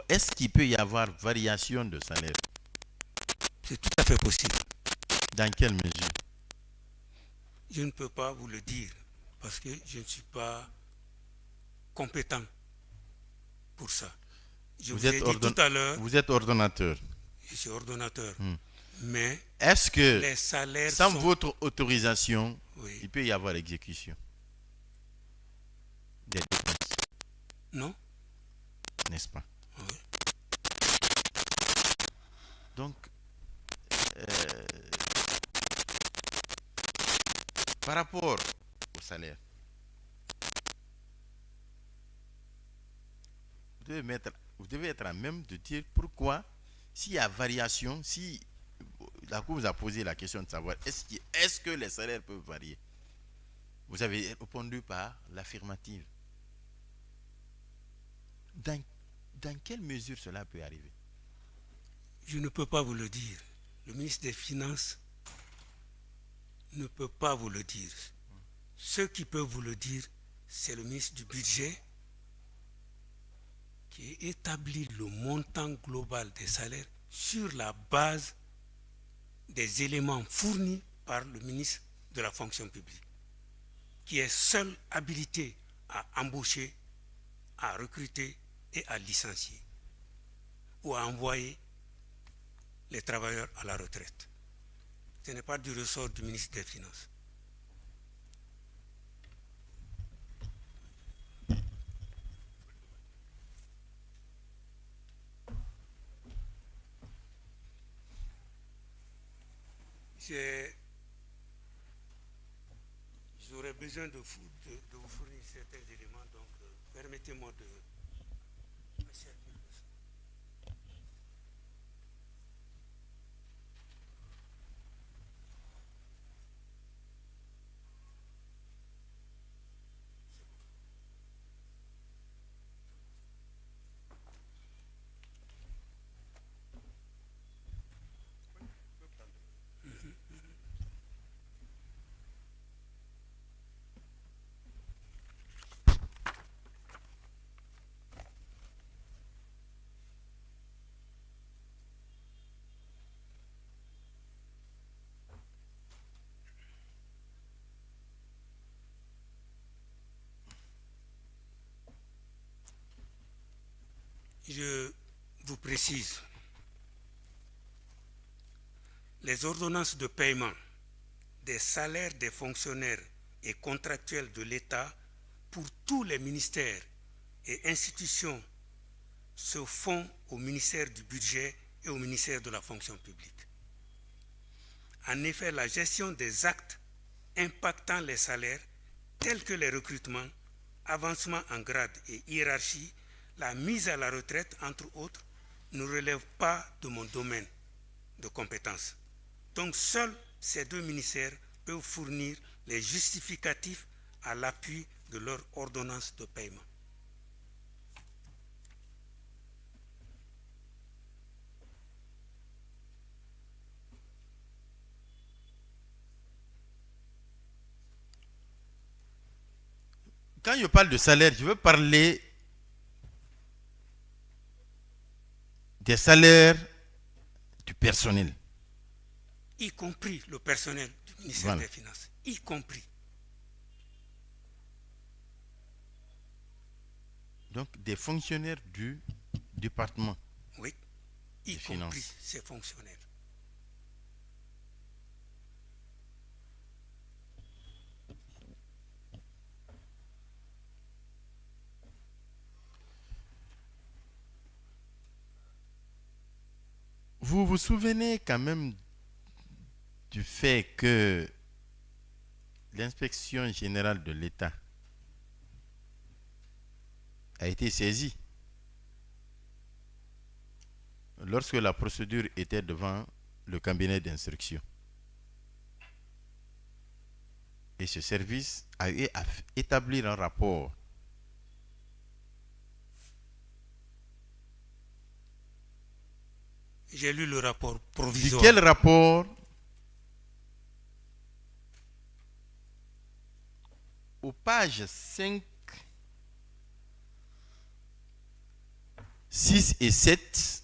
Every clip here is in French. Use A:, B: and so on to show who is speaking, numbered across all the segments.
A: est-ce qu'il peut y avoir variation de salaire?
B: C'est tout à fait possible.
A: Dans quelle mesure?
B: Je ne peux pas vous le dire parce que je ne suis pas compétent pour ça. Je vous ai dit tout à l'heure,
A: vous êtes ordonnateur.
B: je suis ordonnateur, mais
A: Est-ce que,
B: les salaires
A: sans
B: sont...
A: votre autorisation,
B: Oui.
A: il peut y avoir exécution des dépenses?
B: Non?
A: N'est-ce pas?
B: Oui.
A: Donc, par rapport au salaire, vous devez être à même de dire pourquoi, s'il y a variation, si la Cour vous a posé la question de savoir est-ce que les salaires peuvent varier, vous avez répondu par l'affirmative. Dans quelle mesure cela peut arriver?
B: Je ne peux pas vous le dire. Le ministre des Finances ne peut pas vous le dire. Ceux qui peuvent vous le dire, c'est le ministre du Budget qui établit le montant global des salaires sur la base des éléments fournis par le ministre de la Fonction publique, qui est seul habilité à embaucher, à recruter et à licencier ou à envoyer les travailleurs à la retraite. Ce n'est pas du ressort du ministre des Finances. J'aurais besoin de vous fournir certains éléments, donc permettez-moi de... Je vous précise, les ordonnances de paiement des salaires des fonctionnaires et contractuels de l'État pour tous les ministères et institutions se font au ministère du Budget et au ministère de la Fonction publique. En effet, la gestion des actes impactant les salaires, tels que les recrutements, avancements en grade et hiérarchie, la mise à la retraite, entre autres, ne relève pas de mon domaine de compétence. Donc seuls ces deux ministères peuvent fournir les justificatifs à l'appui de leur ordonnance de paiement.
A: Quand je parle de salaire, je veux parler des salaires du personnel.
B: Y compris le personnel du ministère des Finances. Y compris.
A: Donc des fonctionnaires du département.
B: Oui, y compris ces fonctionnaires.
A: Vous vous souvenez quand même du fait que l'inspection générale de l'État a été saisie lorsque la procédure était devant le cabinet d'instruction. Et ce service a eu à établir un rapport
B: J'ai lu le rapport provisoire.
A: Quel rapport aux pages 5, 6 et 7.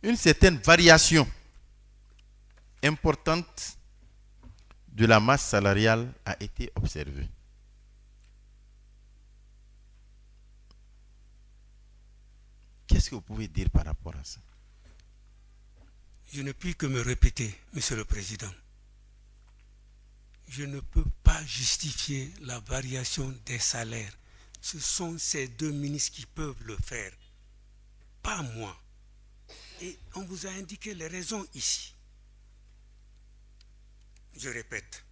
A: Une certaine variation importante de la masse salariale a été observée. Qu'est-ce que vous pouvez dire par rapport à ça?
B: Je ne puis que me répéter, Monsieur le Président. Je ne peux pas justifier la variation des salaires. Ce sont ces deux ministres qui peuvent le faire, pas moi. Et on vous a indiqué les raisons ici. Je répète.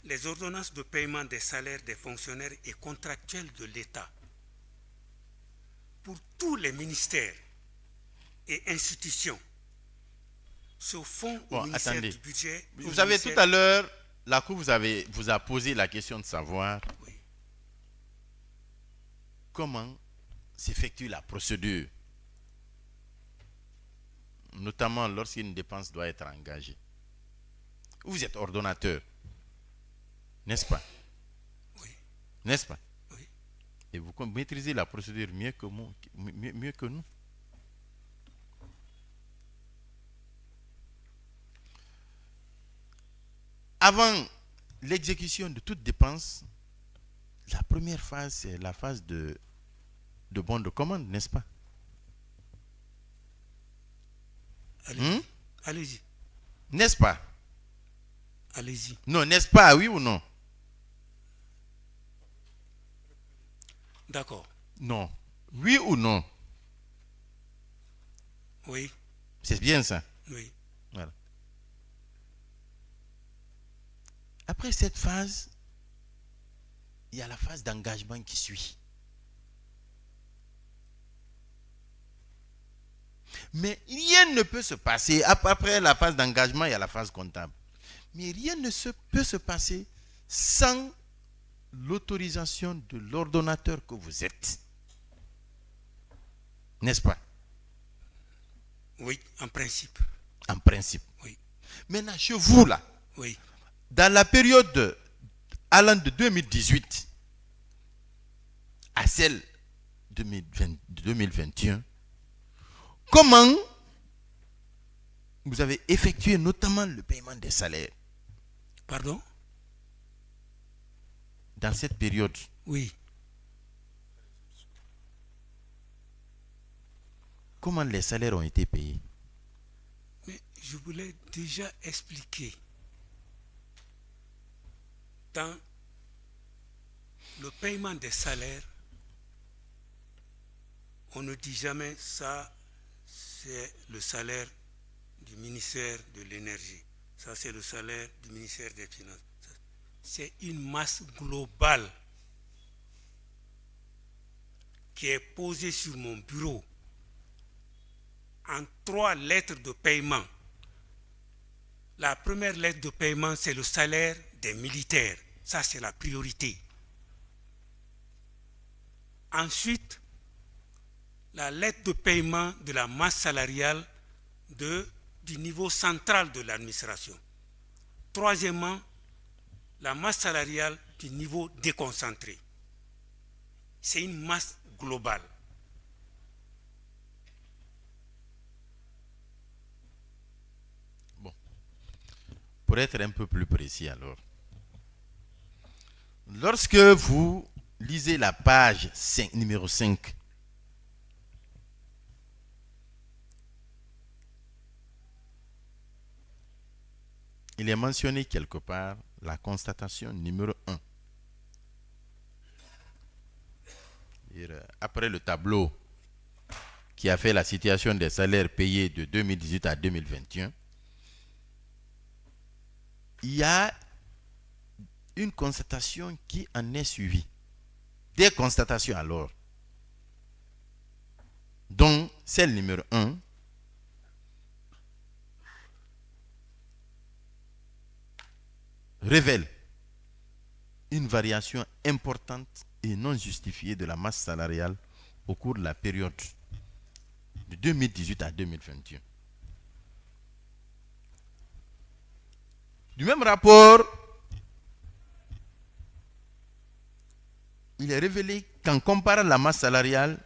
B: Les ordonnances de paiement des salaires des fonctionnaires et contractuels de l'État pour tous les ministères et institutions se font au ministère du Budget.
A: Vous savez, tout à l'heure, la Cour vous a posé la question de savoir comment s'effectue la procédure, notamment lorsqu'une dépense doit être engagée. Vous êtes ordonnateur, n'est-ce pas?
B: Oui.
A: N'est-ce pas?
B: Oui.
A: Et vous maîtrisez la procédure mieux que nous. Avant l'exécution de toute dépense, la première phase, c'est la phase de bon de commande, n'est-ce pas?
B: Allez-y. Allez-y.
A: N'est-ce pas?
B: Allez-y.
A: Non, n'est-ce pas? Oui ou non?
B: D'accord.
A: Non. Oui ou non?
B: Oui.
A: C'est bien ça?
B: Oui.
A: Voilà. Après cette phase, il y a la phase d'engagement qui suit. Mais rien ne peut se passer. Après la phase d'engagement, il y a la phase comptable. Mais rien ne peut se passer sans l'autorisation de l'ordonnateur que vous êtes. N'est-ce pas?
B: Oui, en principe.
A: En principe.
B: Oui.
A: Maintenant, chez vous, là,
B: oui,
A: dans la période allant de 2018 à celle de 2021, comment vous avez effectué notamment le paiement des salaires?
B: Pardon?
A: Dans cette période.
B: Oui.
A: Comment les salaires ont été payés?
B: Mais je vous l'ai déjà expliqué. Dans le paiement des salaires, on ne dit jamais ça, c'est le salaire du ministère de l'énergie. Ça, c'est le salaire du ministère des Finances. C'est une masse globale qui est posée sur mon bureau en 3 lettres de paiement. La première lettre de paiement, c'est le salaire des militaires. Ça, c'est la priorité. Ensuite, la lettre de paiement de la masse salariale du niveau central de l'administration. Troisièmement, la masse salariale du niveau déconcentré. C'est une masse globale.
A: Bon. Pour être un peu plus précis alors, lorsque vous lisez la page 5, numéro 5, il est mentionné quelque part la constatation numéro 1. Après le tableau qui a fait la situation des salaires payés de 2018 à 2021, il y a une constatation qui en est suivie. Des constatations alors, dont celle numéro 1, révèle une variation importante et non justifiée de la masse salariale au cours de la période de 2018 à 2021. Du même rapport, il est révélé qu'en comparant la masse salariale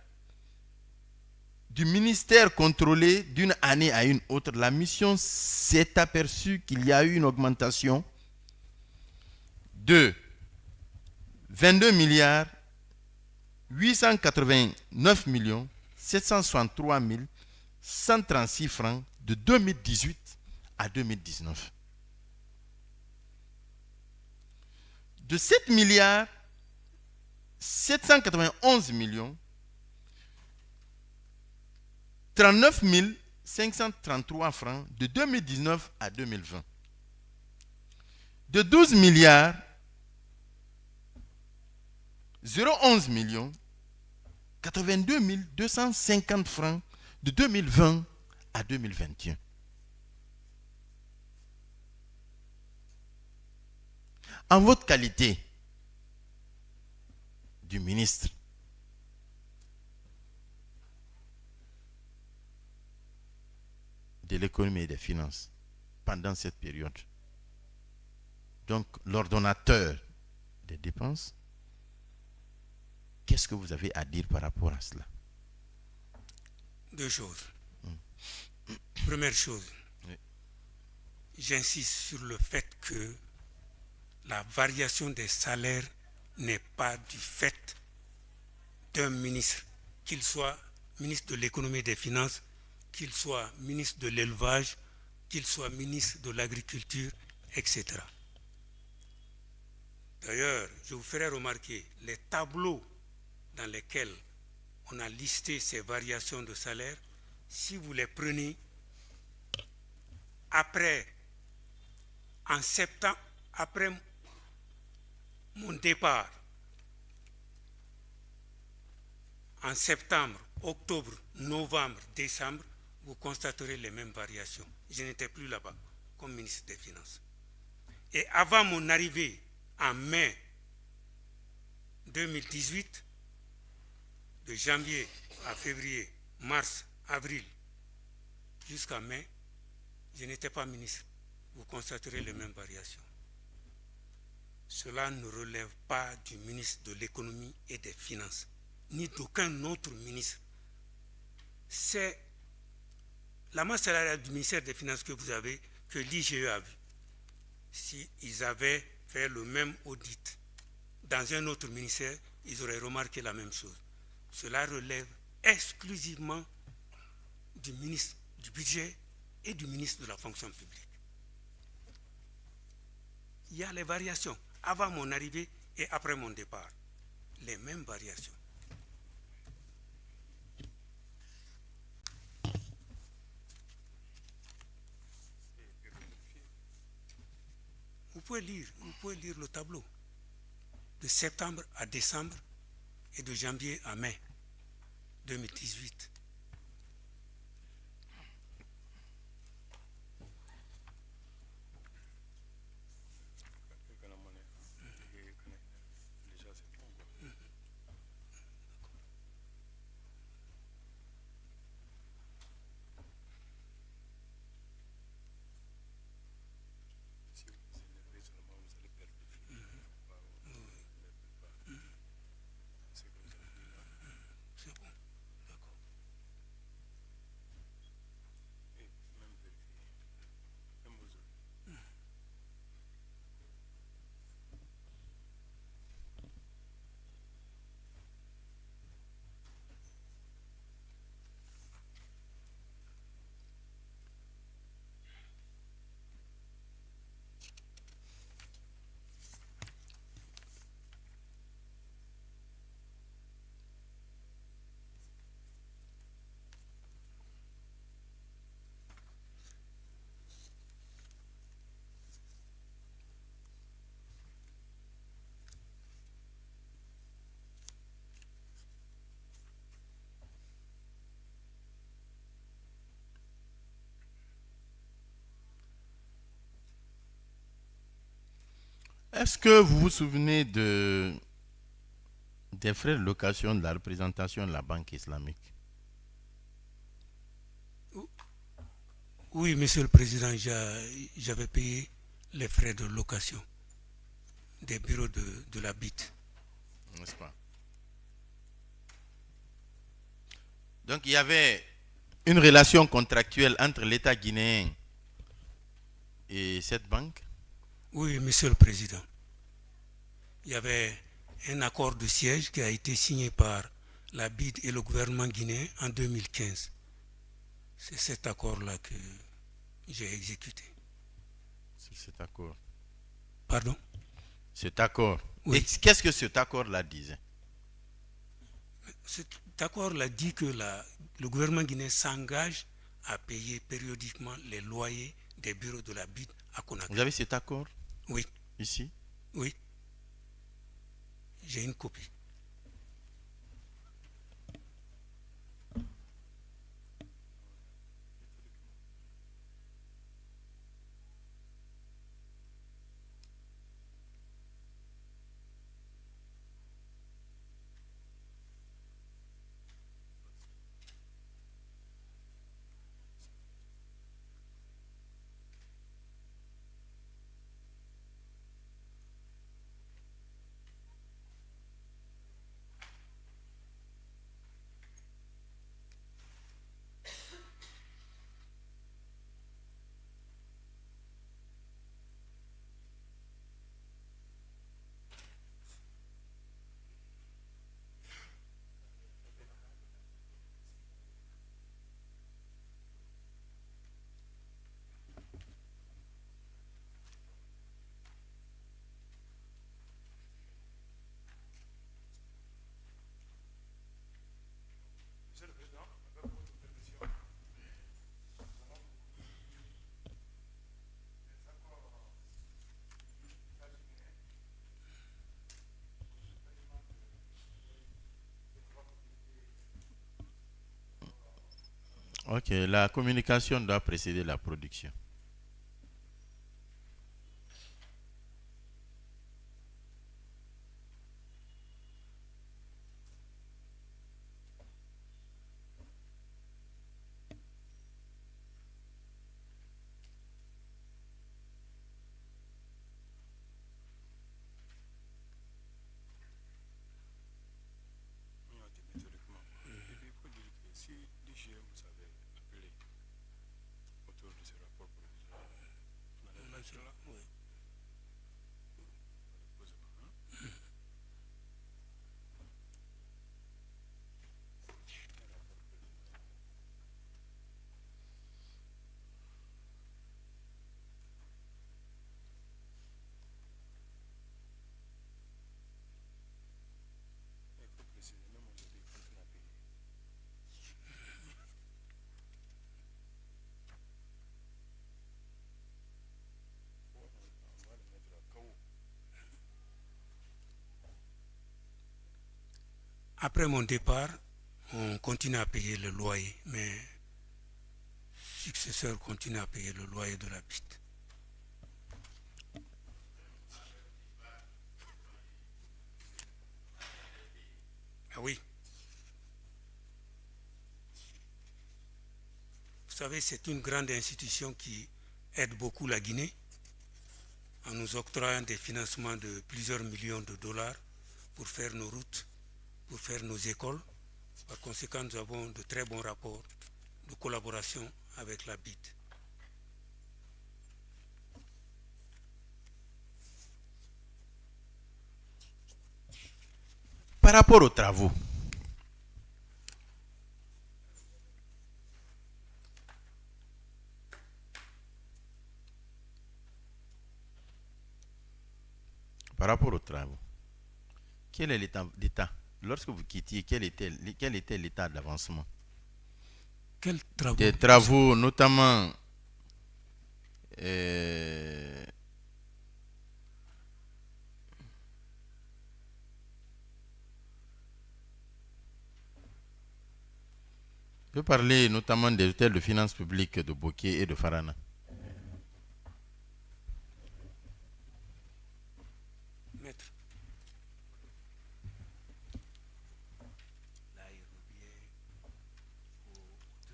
A: du ministère contrôlé d'une année à une autre, la mission s'est aperçue qu'il y a eu une augmentation de 22 milliards 889 millions 763 136 francs de 2018 à 2019. De 7 milliards 791 millions 39 533 francs de 2019 à 2020. De 12 milliards 011 millions 82 250 francs de 2020 à 2021. En votre qualité du ministre de l'économie et des finances pendant cette période, donc l'ordonnateur des dépenses, qu'est-ce que vous avez à dire par rapport à cela?
B: Deux choses. Première chose,
A: oui.
B: J'insiste sur le fait que la variation des salaires n'est pas du fait d'un ministre, qu'il soit ministre de l'économie et des finances, qu'il soit ministre de l'élevage, qu'il soit ministre de l'agriculture, etc. D'ailleurs, je vous ferai remarquer les tableaux dans lesquels on a listé ces variations de salaire. Si vous les prenez en septembre, après mon départ, en septembre, octobre, novembre, décembre, vous constaterez les mêmes variations. Je n'étais plus là-bas comme ministre des Finances. Et avant mon arrivée en mai 2018, de janvier à février, mars, avril, jusqu'à mai, je n'étais pas ministre. Vous constaterez les mêmes variations. Cela ne relève pas du ministre de l'économie et des finances, ni d'aucun autre ministre. C'est la masse salariale du ministère des Finances que vous avez, que l'IGE a vu. S'ils avaient fait le même audit dans un autre ministère, ils auraient remarqué la même chose. Cela relève exclusivement du ministre du budget et du ministre de la fonction publique. Il y a les variations avant mon arrivée et après mon départ. Les mêmes variations. Vous pouvez lire le tableau de septembre à décembre et de janvier à mai 2018.
A: Est-ce que vous vous souvenez des frais de location de la représentation de la Banque islamique?
B: Oui, Monsieur le Président, j'avais payé les frais de location des bureaux de la BIT.
A: N'est-ce pas? Donc il y avait une relation contractuelle entre l'État guinéen et cette banque?
B: Oui, Monsieur le Président. Il y avait un accord de siège qui a été signé par la BID et le gouvernement guinéen en 2015. C'est cet accord-là que j'ai exécuté.
A: C'est cet accord.
B: Pardon?
A: Cet accord.
B: Oui.
A: Et qu'est-ce que cet accord-là disait?
B: Cet accord-là dit que le gouvernement guinéen s'engage à payer périodiquement les loyers des bureaux de la BID à Conakry.
A: Vous avez cet accord?
B: Oui.
A: Ici?
B: Oui. J'ai une copie.
A: Ok, la communication doit précéder la production.
B: Après mon départ, on continue à payer le loyer. Mes successeurs continuent à payer le loyer de la BIT. Ah oui. Vous savez, c'est une grande institution qui aide beaucoup la Guinée en nous octroyant des financements de plusieurs millions de dollars pour faire nos routes, pour faire nos écoles. Par conséquent, nous avons de très bons rapports de collaboration avec la BIT.
A: Par rapport aux travaux, quel est l'état? Lorsque vous quittiez, quel était l'état d'avancement?
B: Quels travaux?
A: Des travaux, notamment je peux parler notamment des hôtels de finances publiques de Boké et de Farana.
B: Maître.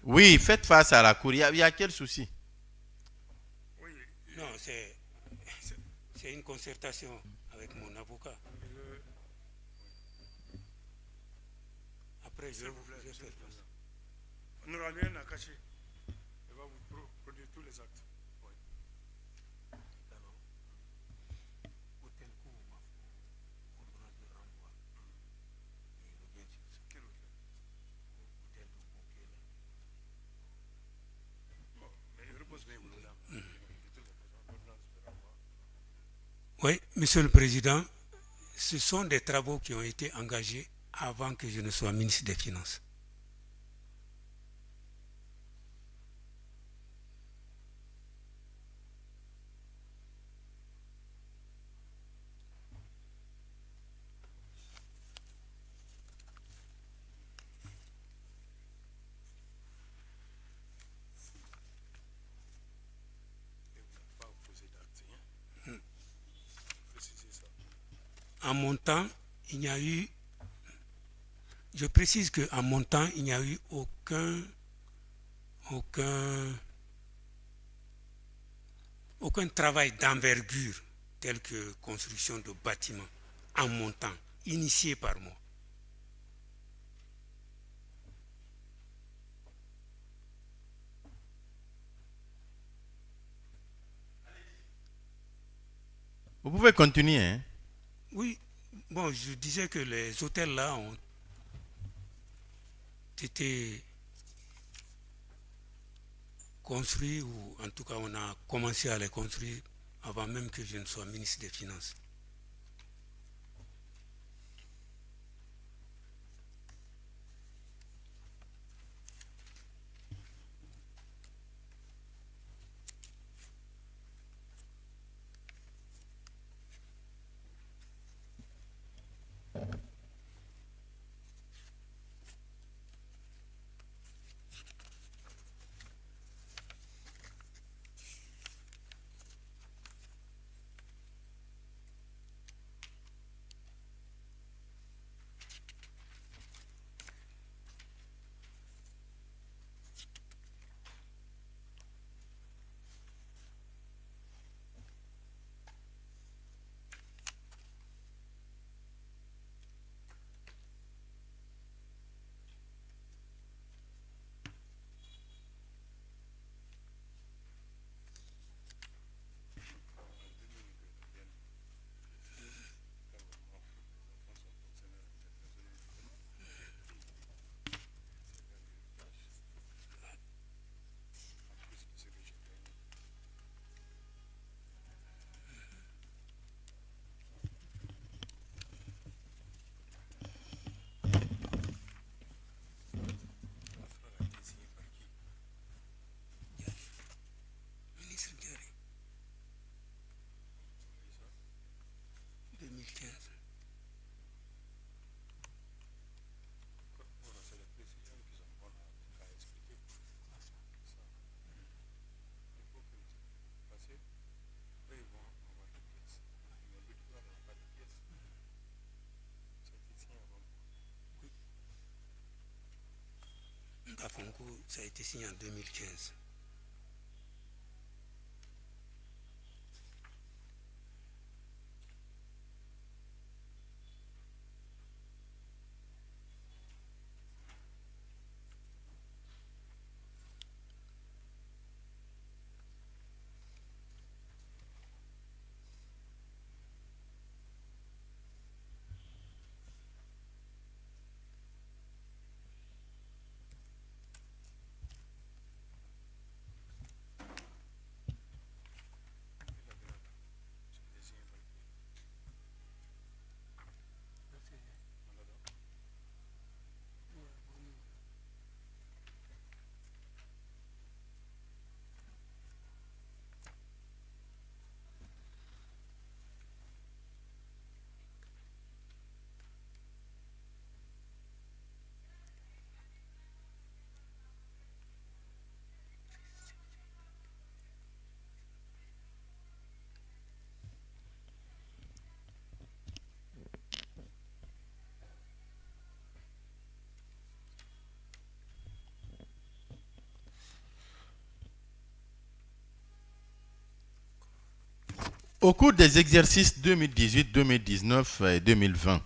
A: Oui, faites face à la cour. Il y a quel souci?
B: Oui. Non, c'est C'est une concertation avec mon avocat. Après, je vais faire face.
C: On n'aura rien à cacher. Elle va vous produire tous les actes. Oui.
B: D'abord, pour tel coup, on m'a fait ordonnance de renvoi. Et il revient sur ça.
C: Quel hôtel?
B: Hôtel de Bouquet, là.
C: Bon, mais il repose bien, vous là. De toutes les façons, l'ordonnance de renvoi.
B: Oui, Monsieur le Président, ce sont des travaux qui ont été engagés avant que je ne sois ministre des Finances.
C: Et vous n'avez pas opposé d'acte, hein? Précisez ça.
B: En mon temps, il n'y a eu... Je précise qu'en mon temps, il n'y a eu aucun travail d'envergure tel que construction de bâtiments en mon temps, initié par moi.
A: Vous pouvez continuer. Hein?
B: Oui, bon, je disais que les hôtels-là ont été construits, ou en tout cas on a commencé à les construire avant même que je ne sois ministre des Finances. Ministre Diarry, 2015.
C: Voilà, c'est la précision qu'ils ont bonne à expliquer. Ça. Il faut que vous passez. Eux, ils vont avoir des pièces. Mais le droit n'a pas de pièces. C'est ici avant.
B: Ngafongo, ça a été signé en 2015.
A: Au cours des exercices 2018, 2019 et 2020,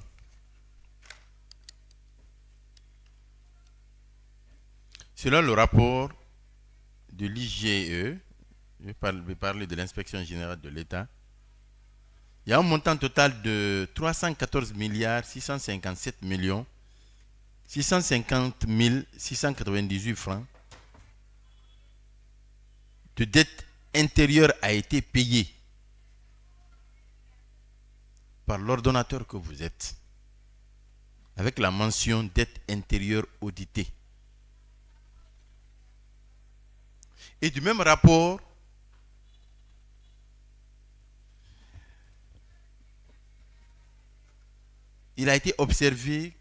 A: selon le rapport de l'IGE, je vais parler de l'inspection générale de l'État, il y a un montant total de 314 milliards 657 millions 650 698 francs de dette intérieure a été payée par l'ordonnateur que vous êtes, avec la mention dette intérieure auditée. Et du même rapport, il a été observé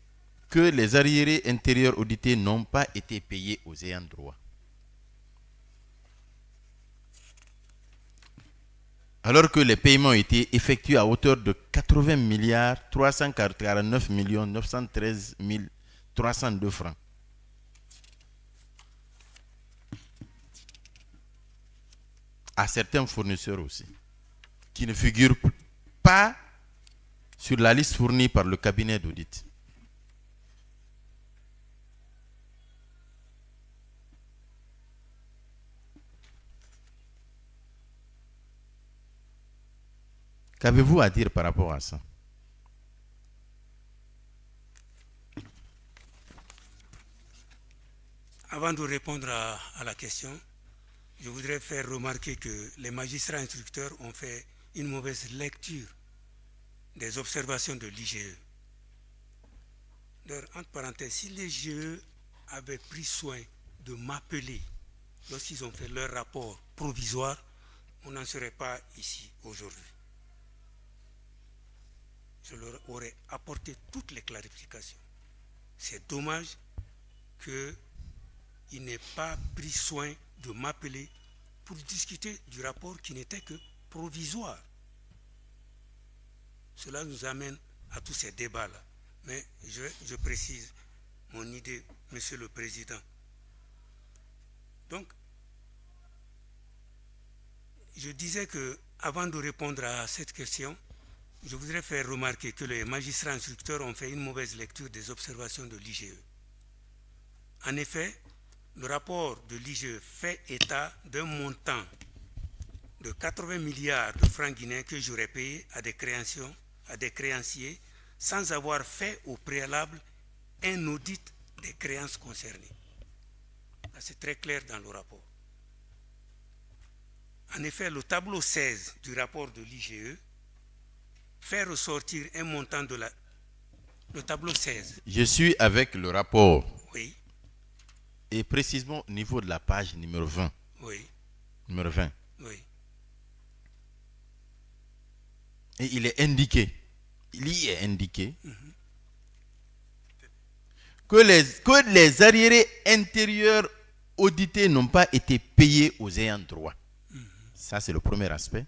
A: que les arriérés intérieurs audités n'ont pas été payés aux ayants droit. Alors que les paiements ont été effectués à hauteur de 80 milliards 349 millions 913 302 francs. À certains fournisseurs aussi, qui ne figurent pas sur la liste fournie par le cabinet d'audit. Qu'avez-vous à dire par rapport à ça?
B: Avant de répondre à la question, je voudrais faire remarquer que les magistrats instructeurs ont fait une mauvaise lecture des observations de l'IGE. Entre parenthèses, si l'IGE avait pris soin de m'appeler lorsqu'ils ont fait leur rapport provisoire, on n'en serait pas ici aujourd'hui. Je leur aurais apporté toutes les clarifications. C'est dommage qu'ils n'aient pas pris soin de m'appeler pour discuter du rapport qui n'était que provisoire. Cela nous amène à tous ces débats-là. Mais je précise mon idée, Monsieur le Président. Donc, je disais que, avant de répondre à cette question, je voudrais faire remarquer que les magistrats instructeurs ont fait une mauvaise lecture des observations de l'IGE. En effet, le rapport de l'IGE fait état d'un montant de 80 milliards de francs guinéens que j'aurais payé à des créanciers sans avoir fait au préalable un audit des créances concernées. C'est très clair dans le rapport. En effet, le tableau 16 du rapport de l'IGE fait ressortir un montant de la... Le tableau 16.
A: Je suis avec le rapport.
B: Oui.
A: Et précisément au niveau de la page numéro 20.
B: Oui.
A: Numéro 20.
B: Oui.
A: Et il est indiqué, il y est indiqué que les arriérés intérieurs audités n'ont pas été payés aux ayants droit. Ça, c'est le premier aspect.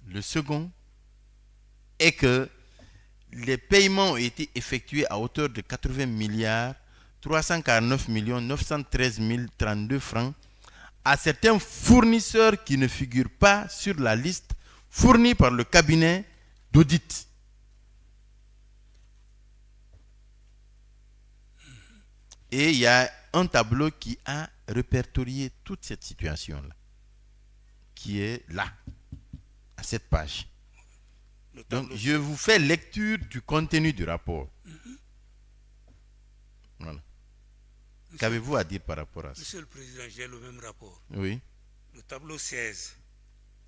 A: Le second est que les paiements ont été effectués à hauteur de 80 milliards 349 millions 913 032 francs à certains fournisseurs qui ne figurent pas sur la liste fournie par le cabinet d'audit. Et il y a un tableau qui a répertorié toute cette situation-là, qui est là, à cette page. Donc, je vous fais lecture du contenu du rapport. Voilà. Qu'avez-vous à dire par rapport à ça?
B: Monsieur le Président, j'ai le même rapport.
A: Oui.
B: Le tableau 16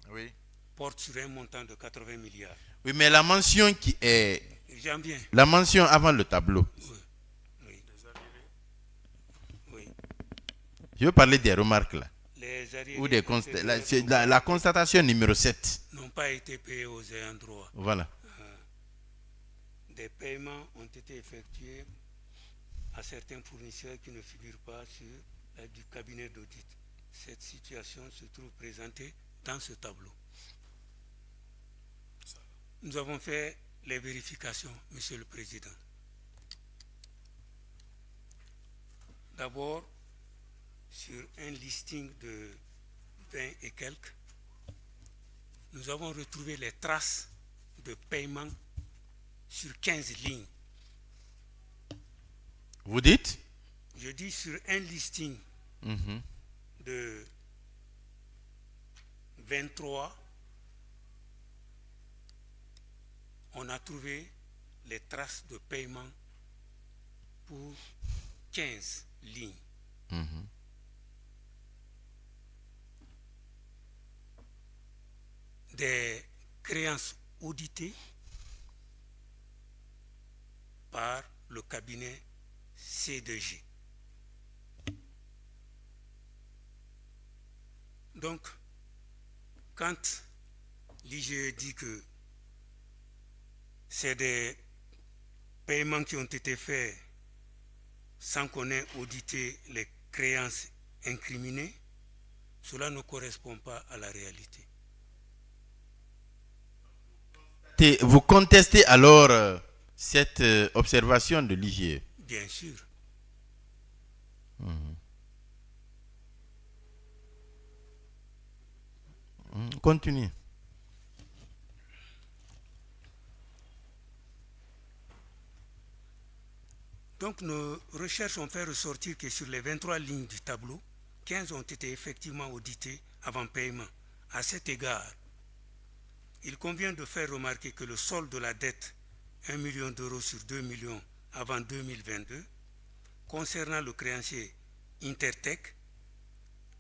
A: Oui.
B: porte sur un montant de 80 milliards.
A: Oui, mais la mention qui est...
B: J'en viens.
A: La mention avant le tableau.
B: Oui. Oui. Oui.
A: Je veux parler des remarques là.
B: Les arriérés
A: Ou des la constatation numéro 7.
B: n'ont pas été payés aux ayants droit.
A: Voilà.
B: Des paiements ont été effectués à certains fournisseurs qui ne figurent pas sur du cabinet d'audit. Cette situation se trouve présentée dans ce tableau. Nous avons fait les vérifications, Monsieur le Président. D'abord, sur un listing de 20 et quelques, nous avons retrouvé les traces de paiement sur 15 lignes.
A: Vous dites?
B: Je dis sur un listing
A: Mhm.
B: de 23, on a trouvé les traces de paiement pour 15 lignes.
A: Mhm.
B: Des créances auditées par le cabinet C2G. Donc, quand l'IGE dit que c'est des paiements qui ont été faits sans qu'on ait audité les créances incriminées, cela ne correspond pas à la réalité.
A: Vous contestez alors cette observation de l'IGE?
B: Bien sûr.
A: Continuez.
B: Donc nos recherches ont fait ressortir que sur les 23 lignes du tableau, 15 ont été effectivement auditées avant paiement. À cet égard, il convient de faire remarquer que le solde de la dette, 1 million d'euros sur 2 millions avant 2022, concernant le créancier Intertech,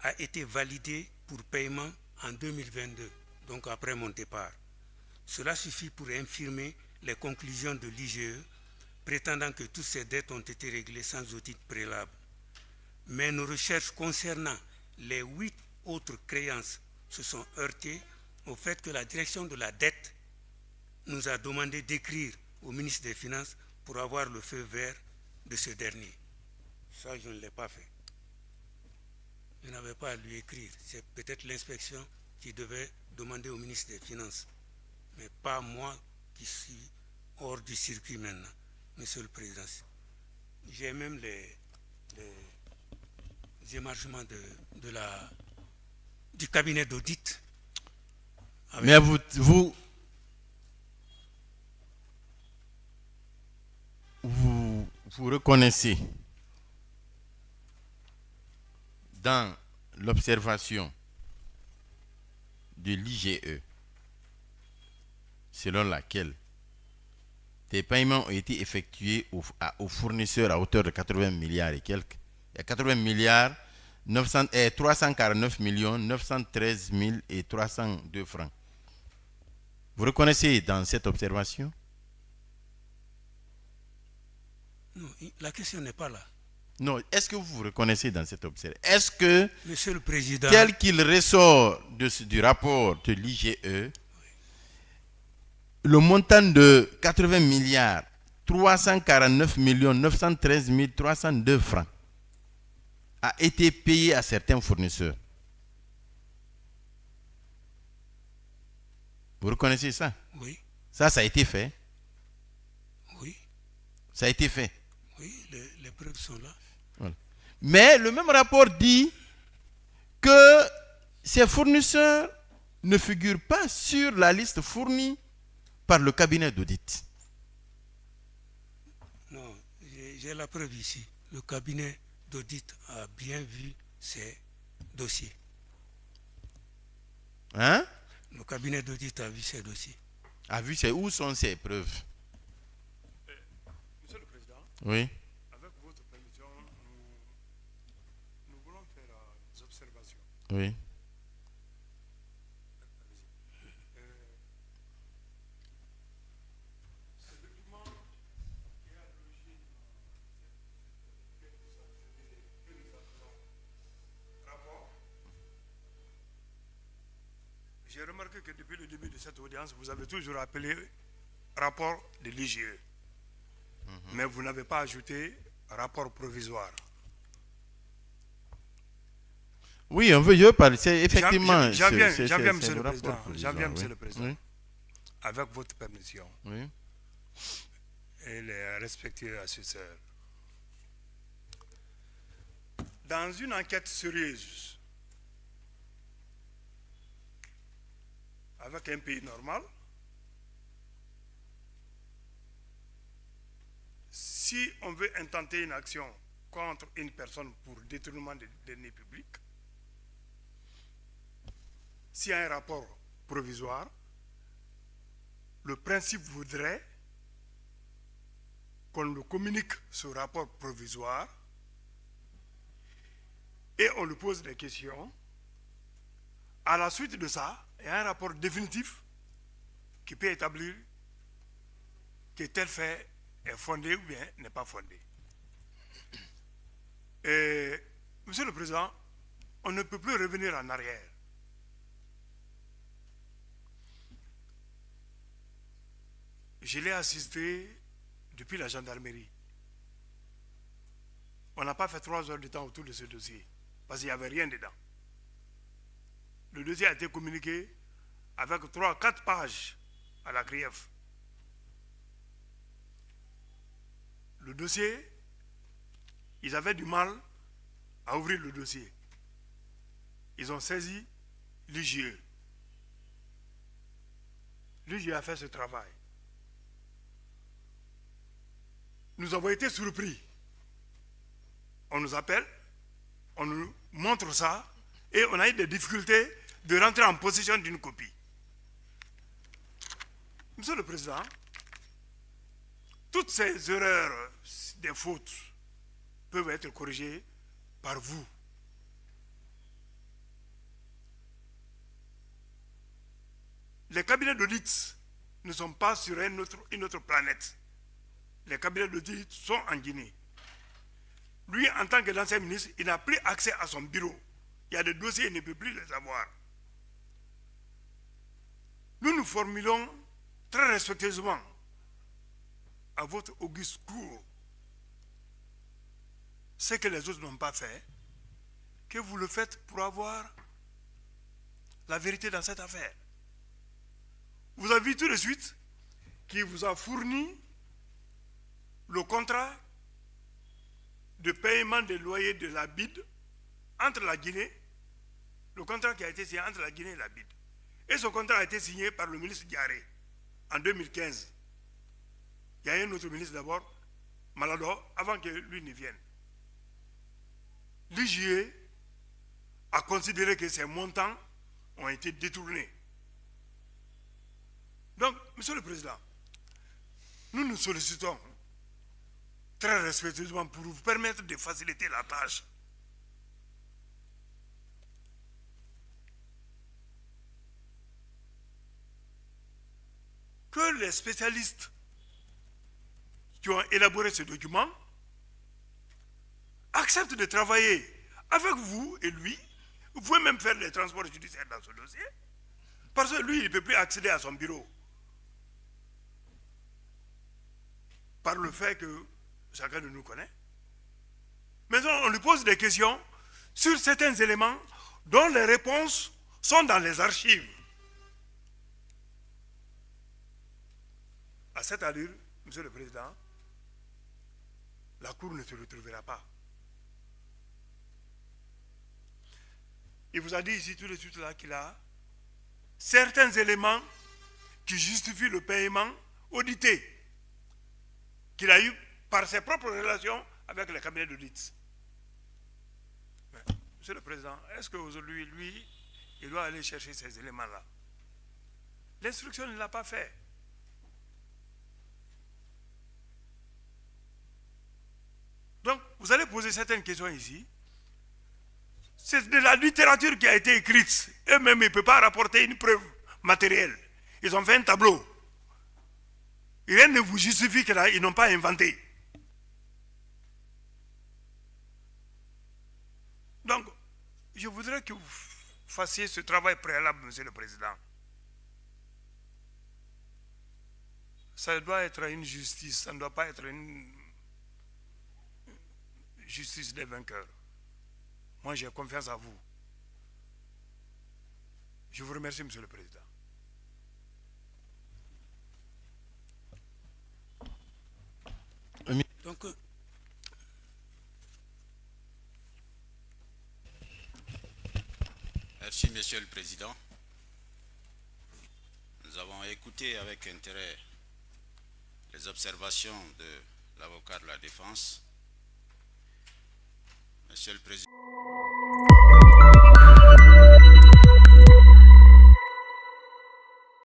B: a été validé pour paiement en 2022, donc après mon départ. Cela suffit pour infirmer les conclusions de l'IGE, prétendant que toutes ces dettes ont été réglées sans audit préalable. Mais nos recherches concernant les 8 autres créances se sont heurtées au fait que la direction de la dette nous a demandé d'écrire au ministre des Finances pour avoir le feu vert de ce dernier. Ça, je ne l'ai pas fait. Je n'avais pas à lui écrire. C'est peut-être l'inspection qui devait demander au ministre des Finances, mais pas moi qui suis hors du circuit maintenant, Monsieur le Président. J'ai même les émargements du cabinet d'audit.
A: Mais vous reconnaissez dans l'observation de l'IGE selon laquelle des paiements ont été effectués aux fournisseurs à hauteur de 80 milliards et quelques. Il y a 80 milliards 349 millions 913 302 francs. Vous reconnaissez dans cette observation?
B: Non, la question n'est pas là.
A: Non, est-ce que vous reconnaissez dans cette observation? Est-ce que,
B: Monsieur le Président,
A: tel qu'il ressort du rapport de l'IGE, le montant de 80 milliards 349 millions 913 302 francs a été payé à certains fournisseurs? Vous reconnaissez ça?
B: oui,
A: Ça a été fait?
B: oui,
A: Ça a été fait.
B: oui, les preuves sont là.
A: Voilà. Mais le même rapport dit que ces fournisseurs ne figurent pas sur la liste fournie par le cabinet d'audit.
B: Non, j'ai la preuve ici. Le cabinet d'audit a bien vu ces dossiers.
A: Hein?
B: Le cabinet d'audit a vu ces dossiers.
A: A vu où sont ces preuves?
C: Monsieur le Président,
A: Oui.
C: avec votre permission, nous voulons faire des observations.
A: Oui.
C: Ce document qui est à l'origine de que nous appelons rapport. J'ai remarqué que depuis le début de cette audience, vous avez toujours appelé rapport de l'IGE. Mais vous n'avez pas ajouté rapport provisoire.
A: Oui, on veut, je parle. C'est effectivement.
C: J'en viens,
A: c'est
C: Monsieur
A: le
C: le Président.
A: rapport
C: J'en viens,
A: provisoire,
C: Monsieur
A: oui.
C: le Président.
A: Oui.
C: Avec votre permission
A: Oui.
C: et les respectés assesseurs. Dans une enquête sérieuse, avec un pays normal, si on veut intenter une action contre une personne pour détournement des deniers publics, s'il y a un rapport provisoire, le principe voudrait qu'on le communique ce rapport provisoire et on lui pose des questions. À la suite de ça, il y a un rapport définitif qui peut établir que tel fait est fondé ou bien n'est pas fondé. Et, Monsieur le Président, on ne peut plus revenir en arrière. Je l'ai assisté depuis la gendarmerie. On n'a pas fait 3 heures de temps autour de ce dossier, parce qu'il n'y avait rien dedans. Le dossier a été communiqué avec 3-4 pages à la CRIEF. Le dossier, ils avaient du mal à ouvrir le dossier. Ils ont saisi l'IGE. L'IGE a fait ce travail. Nous avons été surpris. On nous appelle, on nous montre ça, et on a eu des difficultés de rentrer en possession d'une copie. Monsieur le Président, toutes ces erreurs, des fautes, peuvent être corrigées par vous. Les cabinets d'audit ne sont pas sur une autre planète. Les cabinets d'audit sont en Guinée. Lui, en tant que l'ancien ministre, il n'a plus accès à son bureau. Il y a des dossiers, il ne peut plus les avoir. Nous nous formulons très respectueusement à votre auguste cour ce que les autres n'ont pas fait, que vous le faites pour avoir la vérité dans cette affaire. Vous avez vu tout de suite qu'il vous a fourni le contrat de paiement des loyers de la BID entre la Guinée, le contrat qui a été signé entre la Guinée et la BID. Et ce contrat a été signé par le ministre Diaré en 2015. Il y a un autre ministre d'abord, Malado, avant que lui ne vienne. L'IGE a considéré que ces montants ont été détournés. Donc, Monsieur le Président, nous nous sollicitons très respectueusement pour vous permettre de faciliter la tâche. Que les spécialistes qui ont élaboré ce document acceptent de travailler avec vous et lui. Vous pouvez même faire les transports judiciaires dans ce dossier, parce que lui, il ne peut plus accéder à son bureau. Par le fait que chacun de nous connaît. Maintenant, on lui pose des questions sur certains éléments dont les réponses sont dans les archives. À cette allure, Monsieur le Président, la Cour ne se retrouvera pas. Il vous a dit ici tout de suite là qu'il a certains éléments qui justifient le paiement audité qu'il a eu par ses propres relations avec les cabinets d'audit. Monsieur le Président, est-ce qu'aujourd'hui, lui, il doit aller chercher ces éléments-là? L'instruction ne l'a pas fait. Donc, vous allez poser certaines questions ici. C'est de la littérature qui a été écrite. Eux-mêmes, ils ne peuvent pas rapporter une preuve matérielle. Ils ont fait un tableau. Rien ne vous justifie qu'ils n'ont pas inventé. Donc, je voudrais que vous fassiez ce travail préalable, Monsieur le Président. Ça doit être une justice, ça ne doit pas être une justice des vainqueurs. Moi, j'ai confiance à vous. Je vous remercie, Monsieur le Président.
B: Donc,
D: merci, Monsieur le Président. Nous avons écouté avec intérêt les observations de l'avocat de la défense. Monsieur le Président.